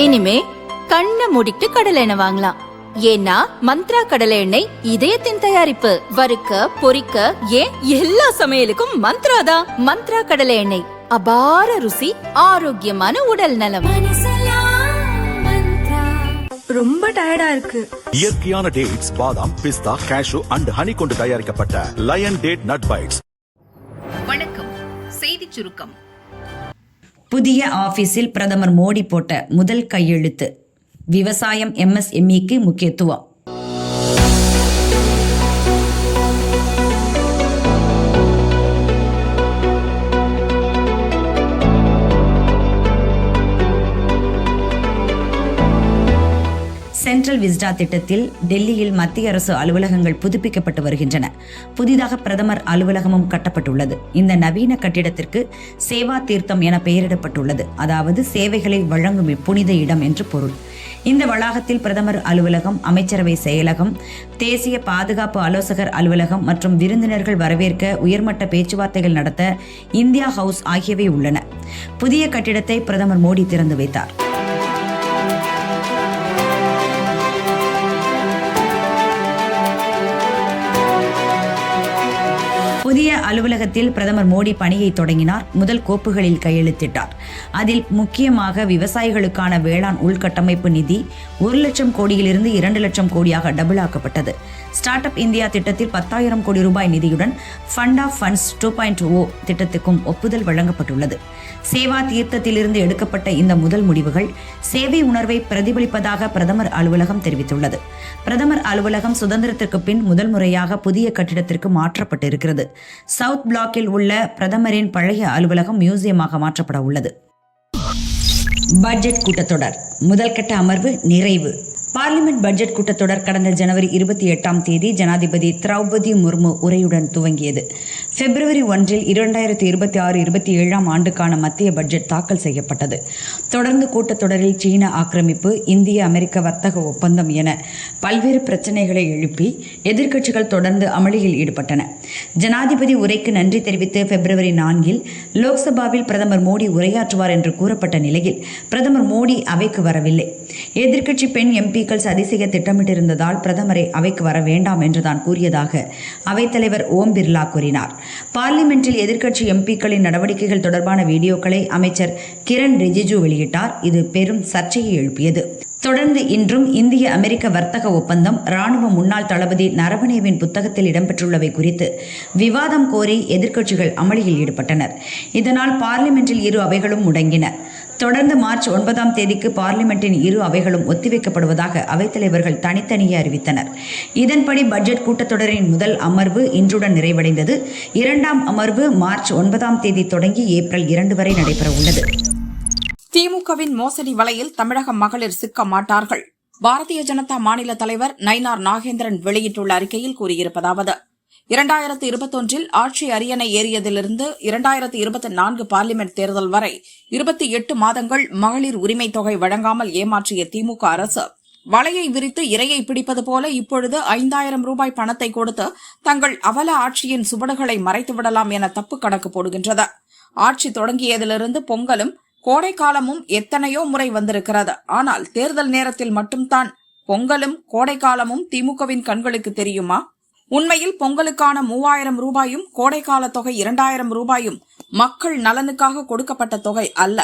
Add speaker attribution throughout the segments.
Speaker 1: இனிமே கண்ணை மூடிட்டு கடலை எண்ணெய் வாங்கலாம். ஏன்னா மந்த்ரா கடலை எண்ணெய் இதயத்தின் தயாரிப்பு. வறுக்க பொரிக்க ஏன் எல்லா சமையலுக்கும் மந்த்ரா தான். மந்த்ரா கடலை எண்ணெய், அபார ருசி, ஆரோக்கியமான உடல் நலம்.
Speaker 2: ரொம்ப டயர்டா இருக்கு.
Speaker 3: இயற்கையான டேட்ஸ், பாதாம், பிஸ்தா, கேஷு அண்ட் ஹனி கொண்டு தயாரிக்கப்பட்ட லயன் டேட் நட் பைட்ஸ்.
Speaker 4: வணக்கம். செய்தி சுருக்கம்.
Speaker 5: புதிய ஆபீஸில் பிரதமர் மோடி போட்ட முதல் கையெழுத்து. விவசாயம் MSMEக்கு முக்கியத்துவம். சென்ட்ரல் விஸ்டா திட்டத்தில் டெல்லியில் மத்திய அரசு அலுவலகங்கள் புதுப்பிக்கப்பட்டு வருகின்றன. புதிதாக பிரதமர் அலுவலகமும் கட்டப்பட்டுள்ளது. இந்த நவீன கட்டிடத்திற்கு சேவா தீர்த்தம் என பெயரிடப்பட்டுள்ளது. அதாவது சேவைகளை வழங்கும் புனித இடம் என்று பொருள். இந்த வளாகத்தில் பிரதமர் அலுவலகம், அமைச்சரவை செயலகம், தேசிய பாதுகாப்பு ஆலோசகர் அலுவலகம் மற்றும் விருந்தினர்கள் வரவேற்க உயர்மட்ட பேச்சுவார்த்தைகள் நடத்த இந்தியா ஹவுஸ் ஆகியவை உள்ளன. புதிய கட்டிடத்தை பிரதமர் மோடி திறந்து வைத்தார். புதிய அலுவலகத்தில் பிரதமர் மோடி பணியை தொடங்கினார். முதல் கோப்புகளில் கையெழுத்திட்டார். அதில் முக்கியமாக விவசாயிகளுக்கான வேளாண் உள்கட்டமைப்பு நிதி 1 லட்சம் கோடியிலிருந்து 2 லட்சம் கோடியாக டபுள் ஆக்கப்பட்டது. ஸ்டார்ட் அப் இந்தியா திட்டத்தில் 10,000 கோடி ரூபாய் நிதியுடன் ஃபண்ட் ஆஃப் ஃபண்ட்ஸ் 2.0 திட்டத்துக்கும் ஒப்புதல் வழங்கப்பட்டுள்ளது. சேவா தீர்த்தத்திலிருந்து எடுக்கப்பட்ட இந்த முதல் முடிவுகள் சேவை உணர்வை பிரதிபலிப்பதாக பிரதமர் அலுவலகம் தெரிவித்துள்ளது. பிரதமர் அலுவலகம் சுதந்திரத்திற்கு பின் முதல் முறையாக புதிய கட்டிடத்திற்கு மாற்றப்பட்டிருக்கிறது. சவுத் பிளாக்கில் உள்ள பிரதமரின் பழைய அலுவலகம் மியூசியமாக மாற்றப்பட உள்ளது. பட்ஜெட் கூட்டத்தொடர் முதல் கட்ட அமர்வு நிறைவு. பார்லிமெண்ட் பட்ஜெட் கூட்டத்தொடர் கடந்த ஜனவரி 28ஆம் தேதி ஜனாதிபதி திரௌபதி முர்மு உரையுடன் துவங்கியது. பிப்ரவரி 1 2026-27ஆம் ஆண்டுக்கான மத்திய பட்ஜெட் தாக்கல் செய்யப்பட்டது. தொடர்ந்து கூட்டத்தொடரில் சீன ஆக்கிரமிப்பு, இந்திய அமெரிக்க வர்த்தக ஒப்பந்தம் என பல்வேறு பிரச்சனைகளை எழுப்பி எதிர்க்கட்சிகள் தொடர்ந்து அமளியில் ஈடுபட்டன. ஜனாதிபதி உரைக்கு நன்றி தெரிவித்து பிப்ரவரி 4 லோக்சபாவில் பிரதமர் மோடி உரையாற்றுவார் என்று கூறப்பட்ட நிலையில் பிரதமர் மோடி அவைக்கு வரவில்லை. எதிர்க்கட்சி பெண் எம்பிக்கள் சதி செய்ய திட்டமிட்டிருந்ததால் பிரதமரை அவைக்கு வர வேண்டாம் என்றுதான் கூறியதாக அவைத்தலைவர் ஓம் பிர்லா கூறினார். பார்லிமெண்டில் எதிர்க்கட்சி எம்பிக்களின் நடவடிக்கைகள் தொடர்பான வீடியோக்களை அமைச்சர் கிரண் ரிஜிஜு வெளியிட்டார். இது பெரும் சர்ச்சையை எழுப்பியது. தொடர்ந்து இன்றும் இந்திய அமெரிக்க வர்த்தக ஒப்பந்தம், ராணுவ முன்னாள் தளபதி நரவனேவின் புத்தகத்தில் இடம்பெற்றுள்ளவை குறித்து விவாதம் கோரி எதிர்க்கட்சிகள் அமளியில் ஈடுபட்டனர். இதனால் பார்லிமெண்டில் இரு அவைகளும் முடங்கின. தொடர்ந்து மார்ச் 9ஆம் தேதிக்கு பார்லிமெண்டின் இரு அவைகளும் ஒத்திவைக்கப்படுவதாக அவைத்தலைவர்கள் தனித்தனியே அறிவித்தனர். இதன்படி பட்ஜெட் கூட்டத்தொடரின் முதல் அமர்வு இன்றுடன் நிறைவடைந்தது. 2ஆம் அமர்வு மார்ச் 9ஆம் தேதி தொடங்கி ஏப்ரல் 2 வரை நடைபெற உள்ளது.
Speaker 4: திமுகவின் மோசடி வலையில் தமிழக மகளிர் சிக்க மாட்டார்கள். பாரதிய ஜனதா மாநில தலைவர் நயினார் நாகேந்திரன் வெளியிட்டுள்ள அறிக்கையில் கூறியிருப்பதாவது: 2021 ஆட்சி அரியணை ஏறியதிலிருந்து 2024 பார்லிமெண்ட் தேர்தல் வரை 28 மாதங்கள் மகளிர் உரிமை தொகை வழங்காமல் ஏமாற்றிய திமுக அரசு வலையை விரித்து இரையை பிடிப்பது போல இப்பொழுது 5,000 ரூபாய் பணத்தை கொடுத்து தங்கள் அவல ஆட்சியின் சுவடுகளை மறைத்துவிடலாம் என தப்பு கணக்கு போடுகின்றது. ஆட்சி தொடங்கியதிலிருந்து பொங்கலும் கோடைக்காலமும் எத்தனையோ முறை வந்திருக்கிறது. ஆனால் தேர்தல் நேரத்தில் மட்டும்தான் பொங்கலும் கோடைக்காலமும் திமுகவின் கண்களுக்கு தெரியுமா? உண்மையில் பொங்கலுக்கான 3,000 ரூபாயும் கோடைக்கால தொகை 2,000 ரூபாயும் மக்கள் நலனுக்காக கொடுக்கப்பட்ட தொகை அல்ல.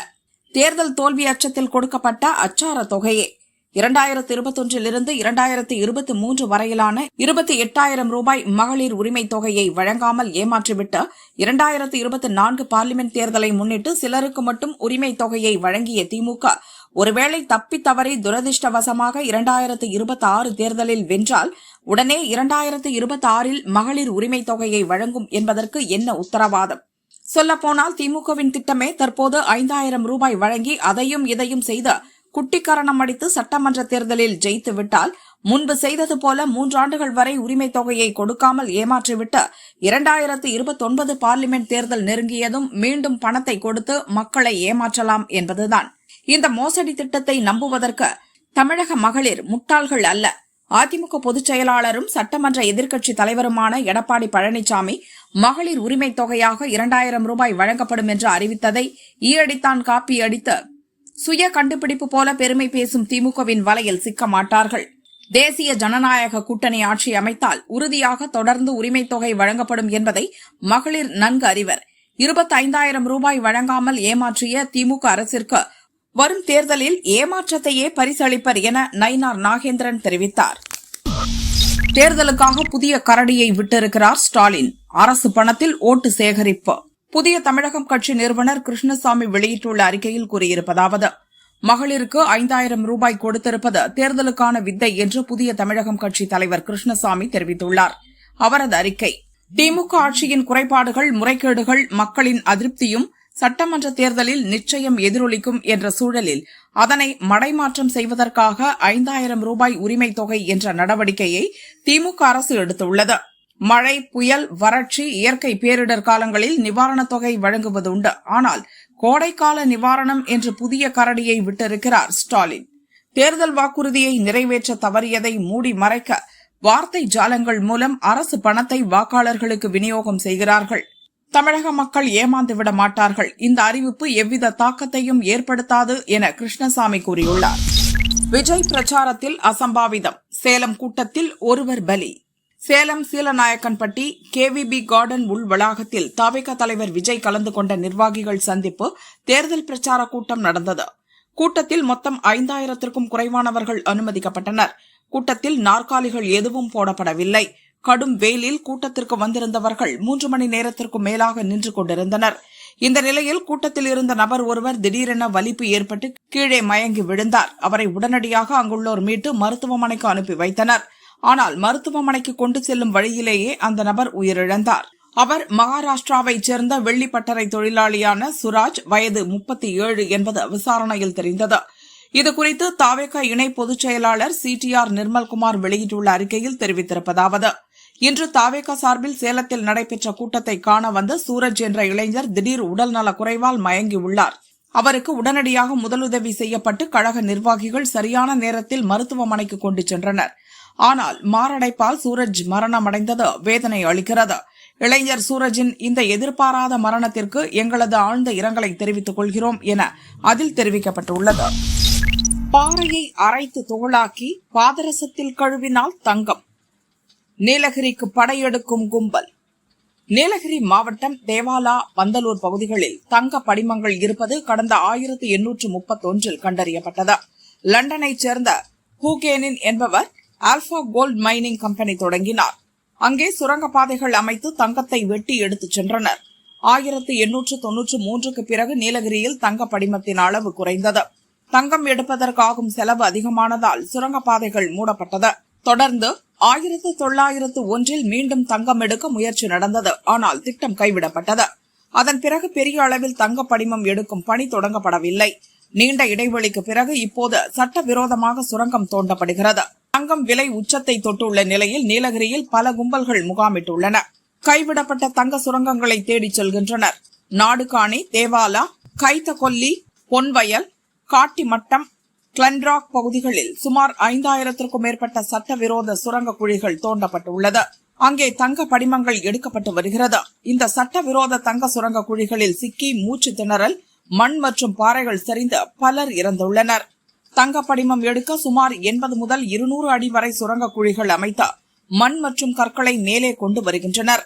Speaker 4: தேர்தல் தோல்வி அச்சத்தில் கொடுக்கப்பட்ட அச்சார தொகையே. 2021 2023 வரையிலான 28,000 ரூபாய் மகளிர் உரிமை தொகையை வழங்காமல் ஏமாற்றிவிட்டு 2024 பார்லிமெண்ட் தேர்தலை முன்னிட்டு சிலருக்கு மட்டும் உரிமை தொகையை வழங்கிய திமுக ஒருவேளை தப்பி தவறி துரதிருஷ்டவசமாக 2026 தேர்தலில் வென்றால் உடனே 2026 மகளிர் உரிமை தொகையை வழங்கும் என்பதற்கு என்ன உத்தரவாதம்? சொல்லப்போனால் திமுகவின் திட்டமே தற்போது 5,000 ரூபாய் வழங்கி அதையும் இதையும் செய்து குட்டிக்கரணம் அடித்து சட்டமன்ற தேர்தலில் ஜெயித்து விட்டால் முன்பு செய்தது போல 3 ஆண்டுகள் வரை உரிமை தொகையை கொடுக்காமல் ஏமாற்றிவிட்டு 2029 பார்லிமெண்ட் தேர்தல் நெருங்கியதும் மீண்டும் பணத்தை கொடுத்து மக்களை ஏமாற்றலாம் என்பதுதான். இந்த மோசடி திட்டத்தை நம்புவதற்கு தமிழக மகளிர் முட்டாள்கள் அல்ல. அதிமுக பொதுச் செயலாளரும் சட்டமன்ற எதிர்க்கட்சி தலைவருமான எடப்பாடி பழனிசாமி மகளிர் உரிமை தொகையாக 2,000 ரூபாய் வழங்கப்படும் என்று அறிவித்ததை ஈயடித்தான் காப்பி அடித்து சுய கண்டுபிடிப்பு போல பெருமை பேசும் திமுகவின் வலையில் சிக்க மாட்டார்கள். தேசிய ஜனநாயக கூட்டணி ஆட்சி அமைத்தால் உறுதியாக தொடர்ந்து உரிமைத் தொகை வழங்கப்படும் என்பதை மகளிர் நன்கு அறிவர். 25,000 ரூபாய் வழங்காமல் ஏமாற்றிய திமுக அரசிற்கு வரும் தேர்தலில் ஏமாற்றத்தையே பரிசளிப்பர் என நயினார் நாகேந்திரன் தெரிவித்தார். தேர்தலுக்காக புதிய கரடியை விட்டிருக்கிறார் ஸ்டாலின். அரசு பணத்தில் ஓட்டு சேகரிப்பு. புதிய தமிழகம் கட்சி நிறுவனர் கிருஷ்ணசாமி வெளியிட்டுள்ள அறிக்கையில் கூறியிருப்பதாவது: மகளிருக்கு 5,000 ரூபாய் கொடுத்திருப்பது தேர்தலுக்கான வித்தை என்று புதிய தமிழகம் கட்சி தலைவர் கிருஷ்ணசாமி தெரிவித்துள்ளார். அவரது அறிக்கை: திமுக ஆட்சியின் குறைபாடுகள், முறைகேடுகள், மக்களின் அதிருப்தியும் சட்டமன்ற தேர்தலில் நிச்சயம் எதிரொலிக்கும் என்ற சூழலில் அதனை மடைமாற்றம் செய்வதற்காக 5,000 ரூபாய் உரிமைத் தொகை என்ற நடவடிக்கையை திமுக அரசு எடுத்துள்ளது. மழை, புயல், வறட்சி, இயற்கை பேரிடர் காலங்களில் நிவாரணத் தொகை வழங்குவதுண்டு. ஆனால் கோடைக்கால நிவாரணம் என்று புதிய கரடியை விட்டிருக்கிறார் ஸ்டாலின். தேர்தல் வாக்குறுதியை நிறைவேற்ற தவறியதை மூடி மறைக்க வார்த்தை ஜாலங்கள் மூலம் அரசு பணத்தை வாக்காளர்களுக்கு விநியோகம் செய்கிறார்கள். தமிழக மக்கள் ஏமாந்துவிட மாட்டார்கள். இந்த அறிவிப்பு எவ்வித தாக்கத்தையும் ஏற்படுத்தாது என கிருஷ்ணசாமி கூறியுள்ளார். விஜய் பிரச்சாரத்தில் அசம்பாவிதம். சேலம் கூட்டத்தில் ஒருவர் பலி. சேலம் சீலநாயக்கன்பட்டி கேவிபி கார்டன் உள் வளாகத்தில் தவிக தலைவர் விஜய் கலந்து கொண்ட நிர்வாகிகள் சந்திப்பு தேர்தல் பிரச்சார கூட்டம் நடந்தது. கூட்டத்தில் மொத்தம் 5,000க்கும் குறைவானவர்கள் அனுமதிக்கப்பட்டனர். கூட்டத்தில் நாற்காலிகள் எதுவும் போடப்படவில்லை. கடும் வெயிலில் கூட்டத்திற்கு வந்திருந்தவர்கள் 3 மணி நேரத்திற்கும் மேலாக நின்று கொண்டிருந்தனர். இந்த நிலையில் கூட்டத்தில் இருந்த நபர் ஒருவர் திடீரென வலிப்பு ஏற்பட்டு கீழே மயங்கி விழுந்தார். அவரை உடனடியாக அங்குள்ளோர் மீட்டு மருத்துவமனைக்கு அனுப்பி வைத்தனர். ஆனால் மருத்துவமனைக்கு கொண்டு செல்லும் வழியிலேயே அந்த நபர் உயிரிழந்தார். அவர் மகாராஷ்டிராவைச் சேர்ந்த வெள்ளிப்பட்டறை தொழிலாளியான சுராஜ், வயது 37 என்பது விசாரணையில் தெரிந்தது. இதுகுறித்து தவிக இணை பொதுச் செயலாளர் CTR நிர்மல்குமார் வெளியிட்டுள்ள அறிக்கையில் தெரிவித்திருப்பதாவது: இன்று தவிக சார்பில் சேலத்தில் நடைபெற்ற கூட்டத்தை காண வந்த சூரஜ் என்ற இளைஞர் திடீர் உடல்நலக் குறைவால் மயங்கியுள்ளார். அவருக்கு உடனடியாக முதலுதவி செய்யப்பட்டு கழக நிர்வாகிகள் சரியான நேரத்தில் மருத்துவமனைக்கு கொண்டு சென்றனர். ஆனால் மாரடைப்பால் சூரஜ் மரணமடைந்தது வேதனை அளிக்கிறது. இளைஞர் சூரஜின் இந்த எதிர்பாராத மரணத்திற்கு எங்களது ஆழ்ந்த இரங்கலை தெரிவித்துக் கொள்கிறோம் என அதில் தெரிவிக்கப்பட்டுள்ளது. பாறையை அரைத்து தோளாக்கி பாதரசத்தில் கழுவினால் தங்கம். நீலகிரிக்கு படையெடுக்கும் கும்பல். நீலகிரி மாவட்டம் தேவாலா, பந்தலூர் பகுதிகளில் தங்க படிமங்கள் இருப்பது கடந்த 1831 கண்டறியப்பட்டது. லண்டனைச் சேர்ந்த ஹூகேனின் என்பவர் ஆல்பா கோல்ட் மைனிங் கம்பெனி தொடங்கினார். அங்கே சுரங்கப்பாதைகள் அமைத்து தங்கத்தை வெட்டி எடுத்துச் சென்றனர். 1893க்கு பிறகு நீலகிரியில் தங்க படிமத்தின் அளவு குறைந்தது. தங்கம் எடுப்பதற்காகும் செலவு அதிகமானதால் சுரங்கப்பாதைகள் மூடப்பட்டது. தொடர்ந்து 1901 மீண்டும் தங்கம் எடுக்க முயற்சி நடந்தது. ஆனால் திட்டம் கைவிடப்பட்டது. அதன் பிறகு பெரிய அளவில் தங்க படிமம் எடுக்கும் பணி தொடங்கப்படவில்லை. நீண்ட இடைவெளிக்கு பிறகு இப்போது சட்டவிரோதமாக சுரங்கம் தோண்டப்படுகிறது. தங்கம் விலை உச்சத்தை தொட்டுள்ள நிலையில் நீலகிரியில் பல கும்பல்கள் முகாமிட்டுள்ளன. கைவிடப்பட்ட தங்க சுரங்கங்களை தேடிச் செல்கின்றனர். நாடுகாணி, தேவாலா, கைத்தகொல்லி, பொன்வயல், காட்டிமட்டம், கிளன்ராக் பகுதிகளில் சுமார் 5,000க்கும் மேற்பட்ட சட்டவிரோத சுரங்க குழிகள் தோண்டப்பட்டுள்ளது. அங்கே தங்க படிமங்கள் எடுக்கப்பட்டு வருகிறது. இந்த சட்டவிரோத தங்க சுரங்க குழிகளில் சிக்கி மூச்சு திணறல், மண் மற்றும் பாறைகள் சரிந்து பலர் இறந்துள்ளனர். தங்க படிமம் எடுக்க சுமார் 80 முதல் 200 அடி வரை சுரங்க குழிகள் அமைத்து மண் மற்றும் கற்களை மேலே கொண்டு வருகின்றனர்.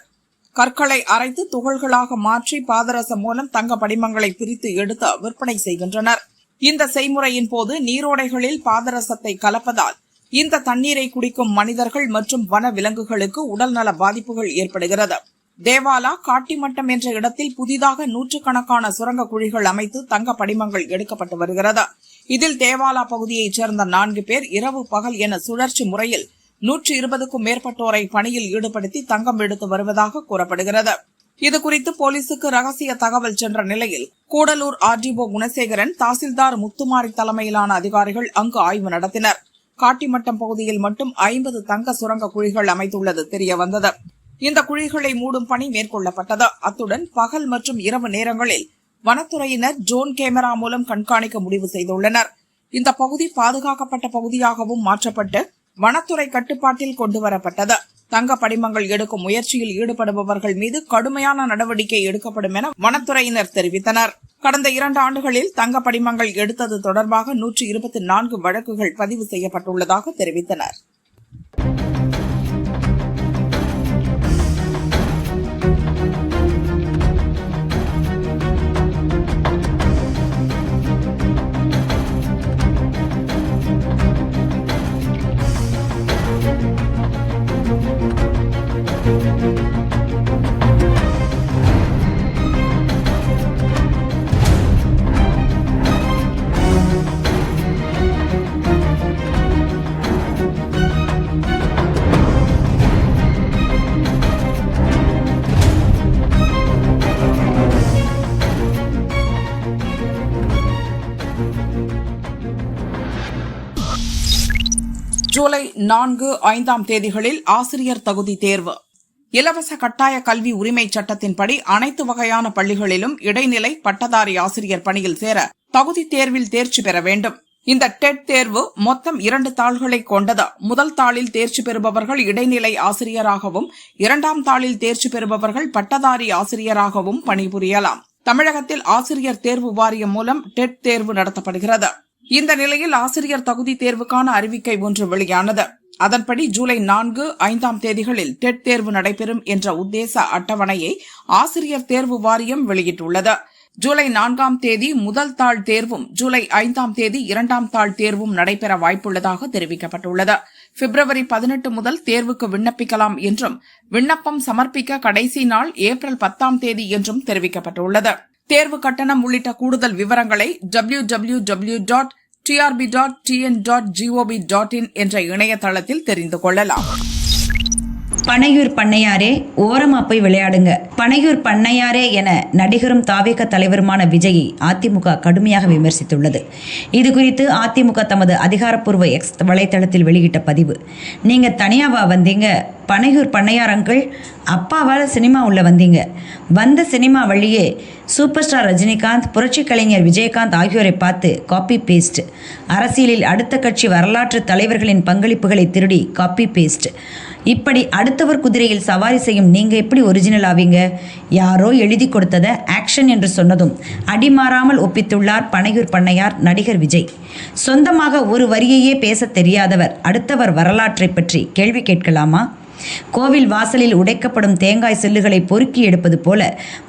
Speaker 4: கற்களை அரைத்து துகள்களாக மாற்றி பாதரசம் மூலம் தங்க படிமங்களை பிரித்து எடுத்து விற்பனை செய்கின்றனர். இந்த செய்முறையின் போது நீரோடைகளில் பாதரசத்தை கலப்பதால் இந்த தண்ணீரை குடிக்கும் மனிதர்கள் மற்றும் வன விலங்குகளுக்கு உடல்நல பாதிப்புகள் ஏற்படுகிறது. தேவாலா, காட்டிமட்டம் என்ற இடத்தில் புதிதாக 100கணக்கான சுரங்க குழிகள் அமைத்து தங்க படிமங்கள் எடுக்கப்பட்டு வருகிறது. இதில் தேவாலா பகுதியைச் சேர்ந்த 4 பேர் இரவு பகல் என சுழற்சி முறையில் 120க்கும் மேற்பட்டோரை பணியில் ஈடுபடுத்தி தங்கம் எடுத்து வருவதாக கூறப்படுகிறது. இதுகுறித்து போலீசுக்கு ரகசிய தகவல் சென்ற நிலையில் கூடலூர் RDO குணசேகரன், தாசில்தார் முத்துமாரி தலைமையிலான அதிகாரிகள் அங்கு ஆய்வு நடத்தினர். காட்டிமட்டம் பகுதியில் மட்டும் 50 தங்க சுரங்க குழிகள் அமைத்துள்ளது தெரியவந்தது. இந்த குழிகளை மூடும் பணி மேற்கொள்ளப்பட்டது. அத்துடன் பகல் மற்றும் இரவு நேரங்களில் வனத்துறையினர் ட்ரோன் கேமரா மூலம் கண்காணிக்க முடிவு செய்துள்ளனர். இந்த பகுதி பாதுகாக்கப்பட்ட பகுதியாகவும் மாற்றப்பட்டு வனத்துறை கட்டுப்பாட்டில் கொண்டுவரப்பட்டது. தங்க படிமங்கள் எடுக்கும் முயற்சியில் ஈடுபடுபவர்கள் மீது கடுமையான நடவடிக்கை எடுக்கப்படும் என வனத்துறையினர் தெரிவித்தனர். கடந்த 2 ஆண்டுகளில் தங்க படிமங்கள் எடுத்தது தொடர்பாக 124 வழக்குகள் பதிவு செய்யப்பட்டுள்ளதாக தெரிவித்தனர். ஜூலை 4, 5 தேதிகளில் ஆசிரியர் தகுதி தேர்வு. இலவச கட்டாய கல்வி உரிமை சட்டத்தின்படி அனைத்து வகையான பள்ளிகளிலும் இடைநிலை பட்டதாரி ஆசிரியர் பணியில் சேர தகுதி தேர்வில் தேர்ச்சி பெற வேண்டும். இந்த டெட் தேர்வு மொத்தம் 2 தாள்களை கொண்டது. முதல் தாளில் தேர்ச்சி பெறுபவர்கள் இடைநிலை ஆசிரியராகவும், 2ஆம் தாளில் தேர்ச்சி பெறுபவர்கள் பட்டதாரி ஆசிரியராகவும் பணிபுரியலாம். தமிழகத்தில் ஆசிரியர் தேர்வு வாரியம் மூலம் டெட் தேர்வு நடத்தப்படுகிறது. இந்த நிலையில் ஆசிரியர் தகுதி தேர்வுக்கான அறிவிக்கை ஒன்று வெளியானது. அதன்படி ஜூலை 4, 5 தேதிகளில் டெட் தேர்வு நடைபெறும் என்ற உத்தேச அட்டவணையை ஆசிரியர் தேர்வு வாரியம் வெளியிட்டுள்ளது. ஜூலை 4 தேதி முதல் தாள் தேர்வும், ஜூலை 5 தேதி 2ஆம் தாள் தேர்வும் நடைபெற வாய்ப்புள்ளதாக தெரிவிக்கப்பட்டுள்ளது. பிப்ரவரி 18 முதல் தேர்வுக்கு விண்ணப்பிக்கலாம் என்றும், விண்ணப்பம் சமர்ப்பிக்க கடைசி நாள் ஏப்ரல் 10 தேதி என்றும் தெரிவிக்கப்பட்டுள்ளது. தேர்வு கட்டணம் உள்ளிட்ட கூடுதல் விவரங்களை www.trb.tn.gov.in என்ற இணையதளத்தில் தெரிந்து கொள்ளலாம்.
Speaker 5: பனையூர் பண்ணையாரே ஓரமா போய் விளையாடுங்க. பனையூர் பண்ணையாரே என நடிகரும் தாவேக தலைவருமான விஜயை அதிமுக கடுமையாக விமர்சித்துள்ளது. இதுகுறித்து அதிமுக தமது அதிகாரப்பூர்வ எக்ஸ் வலைத்தளத்தில் வெளியிட்ட பதிவு. நீங்க தனியாவா வந்தீங்க? பனையூர் பண்ணையார் அங்கிள் அப்பாவால் சினிமா உள்ள வந்தீங்க. வந்த சினிமா வழியே சூப்பர் ஸ்டார் ரஜினிகாந்த், புரட்சி கலைஞர் விஜயகாந்த் ஆகியோரை பார்த்து காப்பி பேஸ்ட். அரசியலில் அடுத்த கட்சி வரலாற்று தலைவர்களின் பங்களிப்புகளை திருடி காப்பி பேஸ்ட். இப்படி அடுத்தவர் குதிரையில் சவாரி செய்யும் நீங்க எப்படி ஒரிஜினல் ஆவீங்க? யாரோ எழுதி கொடுத்ததை ஆக்ஷன் என்று சொன்னதும் அடிமாறாமல் ஒப்பித்துள்ளார் பனையூர் பண்ணையார் நடிகர் விஜய். சொந்தமாக ஒரு வரியையே பேச தெரியாதவர் அடுத்தவர் வரலாற்றை பற்றி கேள்வி கேட்கலாமா? கோவில் வாசலில் உடைக்கப்படும் தேங்காய் சில்லுகளை பொறுக்கி எடுப்பது போல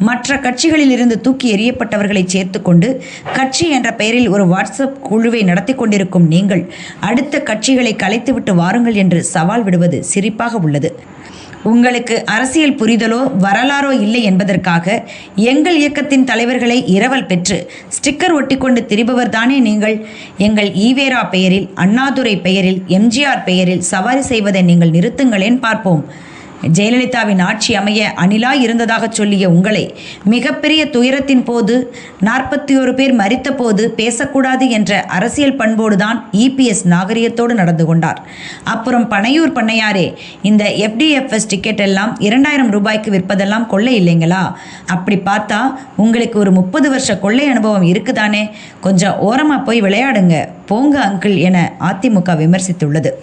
Speaker 5: மற்ற கட்சிகளில் இருந்து தூக்கி எறியப்பட்டவர்களை சேர்த்து கொண்டு கட்சி என்ற பெயரில் ஒரு வாட்ஸ்அப் குழுவை நடத்தி கொண்டிருக்கும் நீங்கள் அடுத்த கட்சிகளை கலைத்துவிட்டு வாருங்கள் என்று சவால் விடுவது சிரிப்பாக உள்ளது. உங்களுக்கு அரசியல் புரிதலோ வரலாறோ இல்லை என்பதற்காக எங்கள் இயக்கத்தின் தலைவர்களை இரவல் பெற்று ஸ்டிக்கர் ஒட்டிக்கொண்டு திரிபவர்தானே நீங்கள். எங்கள் ஈவேரா பெயரில், அண்ணாதுரை பெயரில், எம்ஜிஆர் பெயரில் சவாரி செய்வதை நீங்கள் நிறுத்துங்களேன் பார்ப்போம். ஜெயலலிதாவின் ஆட்சி அமைய அணிலாய் இருந்ததாக சொல்லிய உங்களை மிகப்பெரிய துயரத்தின் போது 41 பேர் மரித்த போது பேசக்கூடாது என்ற அரசியல் பண்போடுதான் இபிஎஸ் நாகரிகத்தோடு நடந்து கொண்டார். அப்புறம் பனையூர் பண்ணையாரே, இந்த FDFS டிக்கெட் எல்லாம் 2000 ரூபாய்க்கு விற்பதெல்லாம் கொள்ளை இல்லைங்களா? அப்படி பார்த்தா உங்களுக்கு ஒரு 30 வருஷ கொள்ளை அனுபவம் இருக்குதானே. கொஞ்சம் ஓரமாக போய் விளையாடுங்க போங்க அங்கிள் என அதிமுக விமர்சித்துள்ளது.